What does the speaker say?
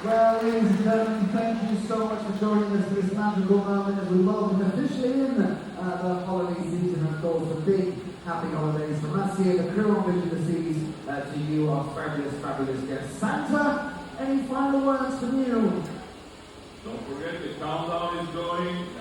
Well, ladies and gentlemen, thank you so much for joining us for this magical moment as we welcome officially in the holiday season. Of course, the big happy holidays from us here, the crew on Vision the Seas, to you, our fabulous, fabulous guests. Santa, any final words from you? Don't forget the countdown is going.